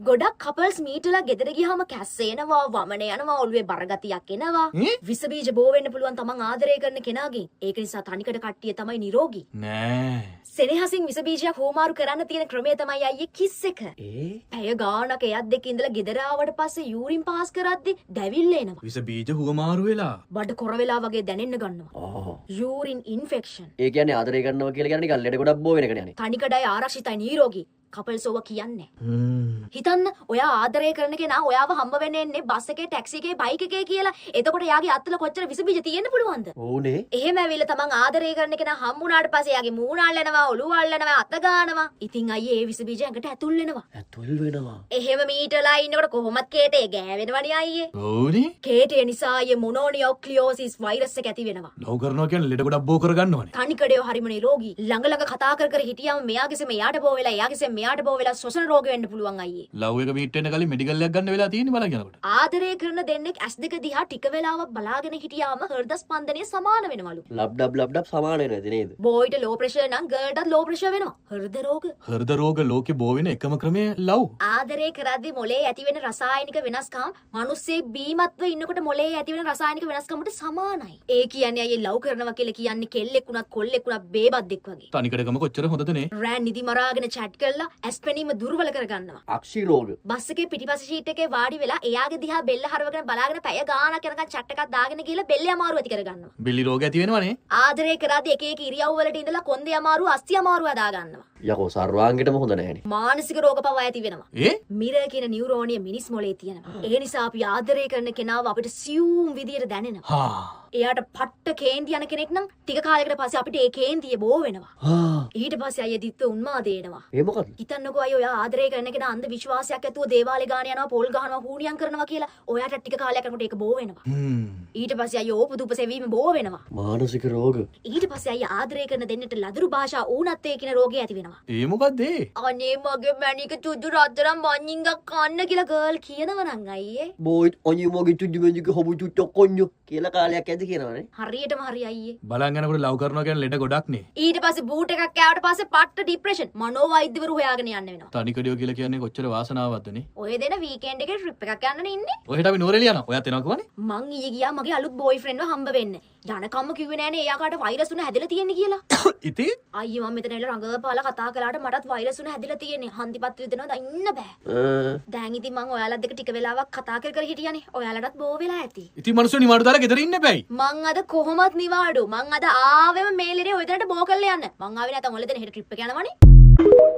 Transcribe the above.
ගොඩක් කපල්ස් මීටලා ගෙදර ගියාම කැස්සේනවා වමන යනවා ඔළුවේ බරගතියක් එනවා. විස බීජ බෝ වෙන්න පුළුවන් තමන් ආදරය කරන කෙනාගෙන්. ඒක නිසා තනිකඩ කට්ටිය තමයි නිරෝගී. නෑ. සෙනෙහසින් විස බීජයක් හෝමාරු කරන්න තියෙන ක්‍රමය තමයි අයියේ කිස් එක. පැය ගානක් එයත් දෙක ඉඳලා ගෙදර ආවට පස්සේ යූරින් පාස් කරද්දි දැවිල්ල එනවා. විස බීජ හුවමාරු වෙලා. බඩ කොර වෙලා වගේ දැනෙන්න ගන්නවා. Urine infection. ඒ කියන්නේ ආදරය කරනවා කියලා කියන්නේ නිකන් ලෙඩ ගොඩක් බෝ වෙන එකනේ. තනිකඩයි ආරක්ෂිතයි නිරෝගී. කපල්ස් ඔව කියන්නේ. හිතන්න ඔයා ආදරය කරන කෙනා ඔයාව හම්බ වෙන්න එන්නේ බස් එකේ ටැක්සි එකේ බයික් එකේ කියලා. එතකොට යාගේ අත්වල කොච්චර විස බීජ තියෙන්න පුළුවන්ද? ඕනේ. එහෙම ඇවිල්ලා තමන් ආදරය කරන කෙනා හම්බුනාට පස්සේ යාගේ මූණ අල්ලනවා, ඔළුව අල්ලනවා, අත ගන්නවා. ඉතින් අයියේ ඒ විස බීජ ඇඟට ඇතුල් වෙනවා. ඇතුල් වෙනවා. එහෙම මීටරලා ඉන්නකොට කොහොමත් කේටේ ගෑවෙනවනේ අයියේ. ඕනේ. කේටේ නිසා අයියේ මොනෝනියොක්ලියෝසිස් වෛරස් එක ඇති වෙනවා. ලව් කරනවා කියන්නේ ලෙඩ ගොඩක් බෝ කරගන්නවනේ. තනිකඩේ හරිම නිරෝගී. ළඟ ළඟ කතා කර කර හිටියාම මෙයාගේසෙම එයාට බෝ වෙලා, එයාගේසෙම මෙයාට බෝ වෙලා ශ්වසන රෝග වෙන්න පුළුවන් අයියේ. ලව් එක මීට් වෙන්න කලින් මෙඩිකල් එකක් ගන්න වෙලා තියෙන්නේ බලන් යනකොට. ආදරය කරන දෙන්නෙක් S2 දිහා ටික වෙලාවක් බලාගෙන හිටියාම හෘද ස්පන්දනය සමාන වෙනවලු. ලබ්ඩබ් සමාන වෙනවද නේද? බෝයිට ලෝ ප්‍රෙෂර් නම් ගර්ල්ටත් ලෝ ප්‍රෙෂර් වෙනවා. හෘද රෝග. හෘද රෝග ලෝකේ බෝ වෙන එකම ක්‍රමය ලව්. ආදරය කරද්දී මොලේ ඇති වෙන රසායනික වෙනස්කම් මිනිස්සෙක් බීමත්ව ඉන්නකොට මොලේ ඇති වෙන රසායනික වෙනස්කමට සමානයි. ඒ කියන්නේ අයියේ ලව් කරනවා කියලා කියන්නේ කෙල්ලෙක් උනත් කොල්ලෙක් උනත් බේබද්දෙක් වගේ. තනිකඩකම කොච්චර හොඳද නේ? රෑ නිදි මරාගෙන chat කරලා ඇස් පෙනීම දුර්වල කරගන්නවා. අක්ෂි රෝග. බස් එකේ පිටිපස්ස ෂීට් එකේ වාඩි වෙලා එයාගේ දිහා බෙල්ල හරවගෙන බලාගෙන පැය ගාණක් යනකම් chat එකක් දාගෙන ගිහලා බෙල්ල අමාරු ඇති කරගන්නවා. බිලි රෝග ඇති වෙනවනේ. ආදරය කරද්දී එක එක ඉරියව් වලට ඉඳලා කොන්දේ අමාරු අස්ති අමාරු හදා ගන්නවා. යකෝ සර්වාංගෙටම හොඳ නැහැනේ. මානසික රෝග පවා ඇති වෙනවා. මිරර් කියන නියුරෝනිය මිනිස් මොලේ තියෙනවා. ඒ නිසා අපි ආදරය කරන කෙනාව අපිට සියුම් විදියට දැනෙනවා. එයාට පට්ට කේන්ති යන කෙනෙක් නම් ටික කාලයකට පස්සේ අපිට ඒ කේන්තිය බෝ වෙනවා. ඊට පස්සේ අයිය දිත්ත උන්මාදේ එනවා. ඒ මොකද? හිතන්නකෝ අයියෝ ඔයා ආදරය කරන කෙනා අන්ධ විශ්වාසයක් ඇතුව දේවාලේ ගාන යනවා, පොල් ගහනවා, හුණියම් කරනවා කියලා ඔයාට ටික කාලයක් යනකොට ඒක බෝ වෙනවා. ඊට පස්සේ අයියෝ ඕපදූප සෙවීම බෝ වෙනවා. මානසික රෝග. ඊට පස්සේ අයියා ආදරය කරන දෙන්නට ලදරු භාෂා ඌනත් ඒ කියන රෝගය ඇති වෙනවා. ඒ මොකද්ද ඒ? අනේ මගේ මැනික චුද්දු රත්තරන් මඤ්ඤින්ගක් කන්න කියලා ගර්ල් කියනවා නම් අයියේ. බෝයිත් අනේ මගේ චුද්දු මැනික හොබු චුට්ටක් කොඤ්ඤෝ කියලා කාලයක් ඇද්ද කියනවනේ. හරියටම හරි අයියේ. බලන් යනකොට ලව් කරනවා කියන්නේ ලෙඩ ගොඩක් නේ. ඊට පස්සේ බූට් එකක් කෑවට පස්සේ පට්ට ડિප්‍රෙෂන් මනෝවෛද්‍යවරු හොයාගෙන යන්න වෙනවා. තනිකඩියෝ කියලා කියන්නේ කොච්චර වාසනාවක්ද නේ. ඔය දෙන වීකෙන්ඩ් එකේ ට්‍රිප් එකක් යන්නනේ ඉන්නේ. ඔහෙට අපි නෝරෙලිය යනවා. ඔයත් එනවා කවනේ. මං ඊයේ ගියා මගේ අලුත් බෝයිෆ්‍රෙන්ඩ්ව හම්බ වෙන්න. යනකම්ම කිව්වේ නෑනේ එයාකට වෛරස් උන හැදිලා තියෙන්නේ කියලා. ඉතින් අයියේ මම මෙතන ඉල රඟපාලා කතා කළාට මටත් වෛරස් උන හැදිලා තියෙන්නේ. හන්දිපත් විදිනවා දැන් ඉන්න බෑ. දැන් ඉතින් මං ඔයාලත් දෙක ටික වෙලාවක් කතා කර කර හිටියානේ. ඔයාලටත් බෝ වෙලා ඇති. ඉතින් මිනිස්සු නිවාඩු දාලා ගෙදර ඉන්න බෑයි. මං අද කොහොමත් නිවාඩු. මං අද ආවෙම මේ ලෙඩේ ඔය දෙනට බෝ කරලා යන්න. මං ආවේ නැත්නම් ඔයාලා දෙන හෙට ට්‍රිප් එක යනවනේ.